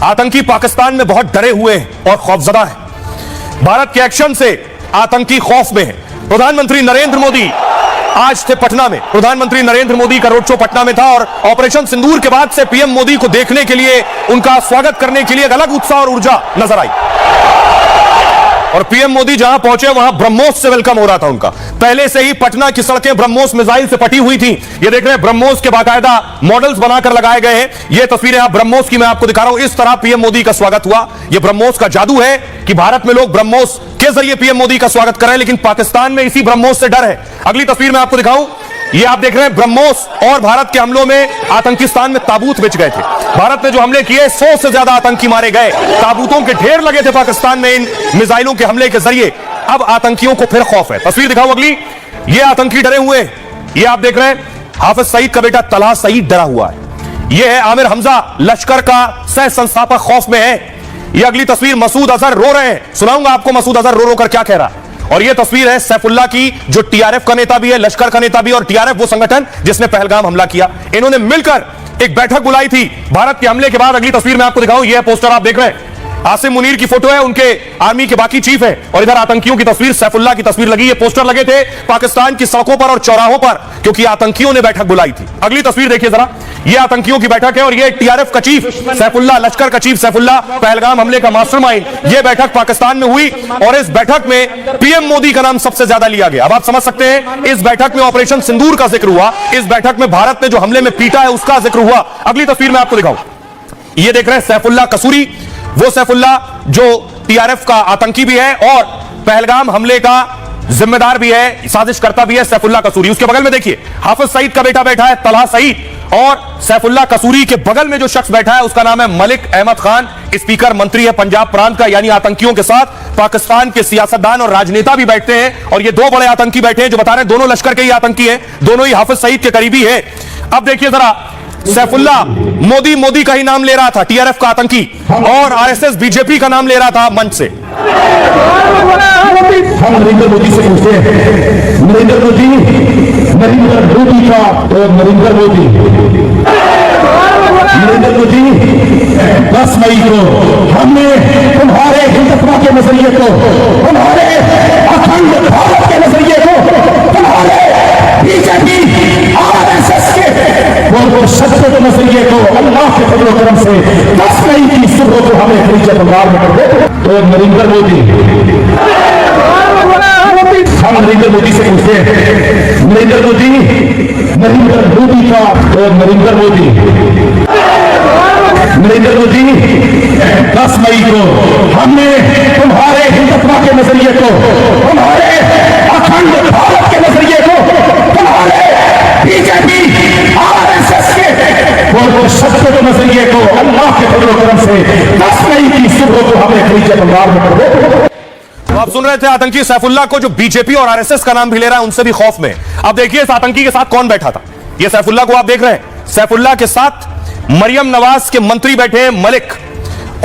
आतंकी पाकिस्तान में बहुत डरे हुए हैं और खौफजदा हैं। भारत के एक्शन से आतंकी खौफ में है। प्रधानमंत्री नरेंद्र मोदी आज थे पटना में। प्रधानमंत्री नरेंद्र मोदी का रोड शो पटना में था और ऑपरेशन सिंदूर के बाद से पीएम मोदी को देखने के लिए, उनका स्वागत करने के लिए एक अलग उत्साह और ऊर्जा नजर आई। और पीएम मोदी जहां पहुंचे वहां ब्रह्मोस से वेलकम हो रहा था उनका। पहले से ही पटना की सड़कें ब्रह्मोस मिसाइल से पटी हुई थी। ये देख रहे हैं, ब्रह्मोस के बाकायदा मॉडल्स बनाकर लगाए गए हैं। ये तस्वीरें आप ब्रह्मोस की मैं आपको दिखा रहा हूं। इस तरह पीएम मोदी का स्वागत हुआ। ये ब्रह्मोस का जादू है कि भारत में लोग ब्रह्मोस के जरिए पीएम मोदी का स्वागत कर रहे हैं, लेकिन पाकिस्तान में इसी ब्रह्मोस से डर है। अगली तस्वीर मैं आपको दिखाऊं। ये आप देख रहे हैं, ब्रह्मोस और भारत के हमलों में आतंकिस्तान में ताबूत बिछ गए थे। भारत ने जो हमले किए, 100 से ज्यादा आतंकी मारे गए। ताबूतों के ढेर लगे थे पाकिस्तान में इन मिसाइलों के हमले के जरिए। अब आतंकियों को फिर खौफ है। तस्वीर दिखाओ अगली। ये आतंकी डरे हुए हैं। ये आप देख रहे हैं, हाफिज सईद का बेटा तलहा सईद डरा हुआ है। ये है आमिर हमजा, लश्कर का सह संस्थापक, खौफ में है। ये अगली तस्वीर, मसूद अजहर रो रहे हैं। सुनाऊंगा आपको मसूद अजहर रो रो कर क्या कह रहा है। और यह तस्वीर है सैफुल्लाह की, जो टीआरएफ का नेता भी है, लश्कर का नेता भी, और टीआरएफ वो संगठन जिसने पहलगाम हमला किया। इन्होंने मिलकर एक बैठक बुलाई थी भारत के हमले के बाद। अगली तस्वीर में आपको दिखाऊं। यह पोस्टर आप देख रहे हैं, आसिम मुनीर की फोटो है, उनके आर्मी के बाकी चीफ है, और इधर आतंकियों की तस्वीर, सैफुल्लाह की तस्वीर लगी। ये पोस्टर लगे थे पाकिस्तान की सड़कों पर और चौराहों पर, क्योंकि आतंकियों ने बैठक बुलाई थी। अगली तस्वीर देखिए जरा। ये आतंकियों की बैठक है और ये टीआरएफ का चीफ सैफुल्लाह, लश्कर का चीफ सैफुल्लाह, पहलगाम हमले का मास्टरमाइंड, ये बैठक पाकिस्तान में हुई और इस बैठक में पीएम मोदी का नाम सबसे ज्यादा लिया गया। अब आप समझ सकते हैं, इस बैठक में ऑपरेशन सिंदूर का जिक्र हुआ। इस बैठक में भारत ने जो हमले में पीटा है उसका जिक्र हुआ। अगली तस्वीर में आपको दिखाऊं। ये देख रहे हैं सैफुल्लाह कसूरी, वो सैफुल्लाह जो टीआरएफ का आतंकी भी है और पहलगाम हमले का जिम्मेदार भी है, साजिश करता भी है, सैफुल्लाह कसूरी। उसके बगल में देखिए, हाफिज सईद का बेटा बैठा है, तलहा सईद, और सैफुल्लाह कसूरी के बगल में जो शख्स बैठा है उसका नाम है मलिक अहमद खान, स्पीकर मंत्री है पंजाब प्रांत का। यानी आतंकियों के साथ पाकिस्तान के सियासतदान और राजनेता भी बैठते हैं। और ये दो बड़े आतंकी बैठे हैं जो बता रहे हैं दोनों लश्कर के ही आतंकी हैं, दोनों ही हाफिज सईद के करीबी है। अब देखिए जरा, सैफुल्लाह मोदी का ही नाम ले रहा था, टीआरएफ का आतंकी, और आरएसएस बीजेपी का नाम ले रहा था मंच से। हम नरेंद्र मोदी से पूछते हैं, नरेंद्र मोदी का तो नरेंद्र मोदी 10 मई को हमने तुम्हारे हिंदुत्व के नजरिए को, तुम्हारे अखंड भारत के नजरिए को, तुम्हारे बीजेपी आरएसएस के वो सत्य के नजरिए को, अल्लाह के फजल करम से 10 मई की सुबह को हमें परिचय बंगाल में कर दे। तो नरेंद्र मोदी, हम नरेंद्र मोदी से पूछते हैं, नरेंद्र मोदी का तो नरेंद्र मोदी 10 मई को हमने तुम्हारे हिंदुत्व के नजरिए को, तुम्हारे अखंड भारत के नजरिए को, तुम्हारे बीजेपी आरएसएस के वो सत्य के नजरिए को, अल्लाह के फजल करम से 10 मई की सुबह को हमें परिचय बंगाल में कर दे। आप सुन रहे थे आतंकी सैफुल्लाह को, जो बीजेपी और आरएसएस का नाम भी ले रहा है, उनसे भी खौफ में। अब देखिए इस आतंकी के साथ कौन बैठा था। ये सैफुल्लाह को आप देख रहे हैं, सैफुल्लाह के साथ मरियम नवाज के मंत्री बैठे हैं मलिक,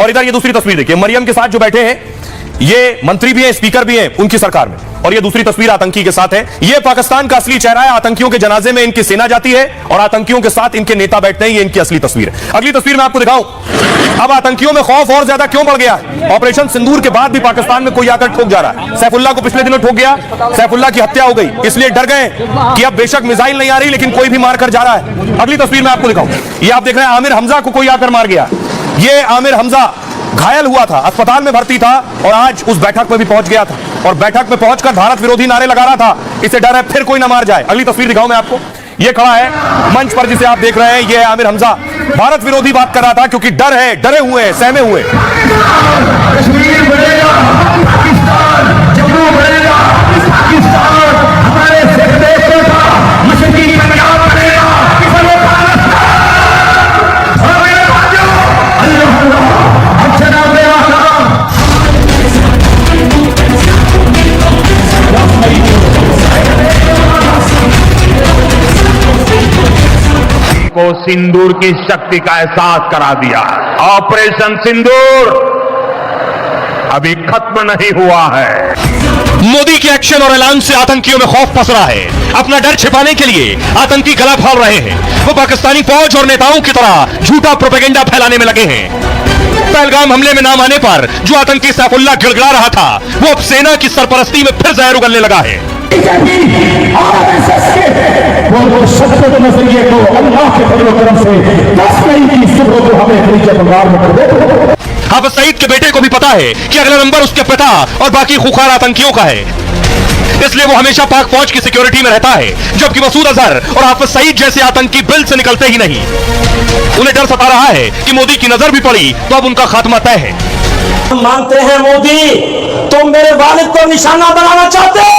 और इधर ये दूसरी तस्वीर देखिए, मरियम के साथ जो बैठे हैं ये मंत्री भी हैं, स्पीकर भी हैं उनकी सरकार में, और ये दूसरी तस्वीर आतंकी के साथ है। ये पाकिस्तान का असली चेहरा है। आतंकियों के जनाजे में इनकी सेना जाती है और आतंकियों के साथ इनके नेता बैठते हैं। ये इनकी असली तस्वीर है। अगली तस्वीर मैं आपको दिखाऊं। अब आतंकियों में खौफ और ज्यादा क्यों बढ़ गया? ऑपरेशन सिंदूर के बाद भी पाकिस्तान में कोई आकर ठोक जा रहा है। सैफुल्लाह को पिछले दिनों ठोक गया, सैफुल्लाह की हत्या हो गई, इसलिए डर गए कि अब बेशक मिसाइल नहीं आ रही लेकिन कोई भी मारकर जा रहा है। अगली तस्वीर मैं आपको दिखाऊं। ये आप देख रहे हैं, आमिर हमजा को कोई आकर मार गया। ये आमिर हमजा घायल हुआ था, अस्पताल में भर्ती था और आज उस बैठक में भी पहुंच गया था और बैठक में पहुंचकर भारत विरोधी नारे लगा रहा था। इसे डर है फिर कोई ना मार जाए। अगली तस्वीर दिखाऊं मैं आपको। ये खड़ा है मंच पर जिसे आप देख रहे हैं, ये है आमिर हमजा। भारत विरोधी बात कर रहा था क्योंकि डर है, डरे हुए हैं, सहमे हुए। कश्मीर बनेगा पाकिस्तान, जम्मू बनेगा पाकिस्तान, हमारे देश का मशरकी पंजाब बनेगा को सिंदूर की शक्ति का एहसास करा दिया। ऑपरेशन सिंदूर अभी खत्म नहीं हुआ है। मोदी के एक्शन और ऐलान से आतंकियों में खौफ पसरा है। अपना डर छिपाने के लिए आतंकी गला फाड़ रहे हैं। वो पाकिस्तानी फौज और नेताओं की तरह झूठा प्रोपेगेंडा फैलाने में लगे हैं। पहलगाम हमले में नाम आने पर जो आतंकी सैफुल्लाह गिड़गिड़ा रहा था, वो अब सेना की सरपरस्ती में फिर जहर उगलने लगा है। आरएसएस के वो शक्ति नजरिए को अल्लाह के फजल करम से 10 मई की सुबह को हमें खरीजे बंगाल में कर दे। हाफिज सईद के बेटे को भी पता है कि अगला नंबर उसके पिता और बाकी खुखार आतंकियों का है, इसलिए वो हमेशा पाक फौज की सिक्योरिटी में रहता है, जबकि मसूद अजहर और हाफिज सईद जैसे आतंकी बिल से निकलते ही नहीं। उन्हें डर सता रहा है कि मोदी की नजर भी पड़ी तो अब उनका खात्मा तय है। हम मानते हैं मोदी, तुम मेरे वालिद को निशाना बनाना चाहते हो।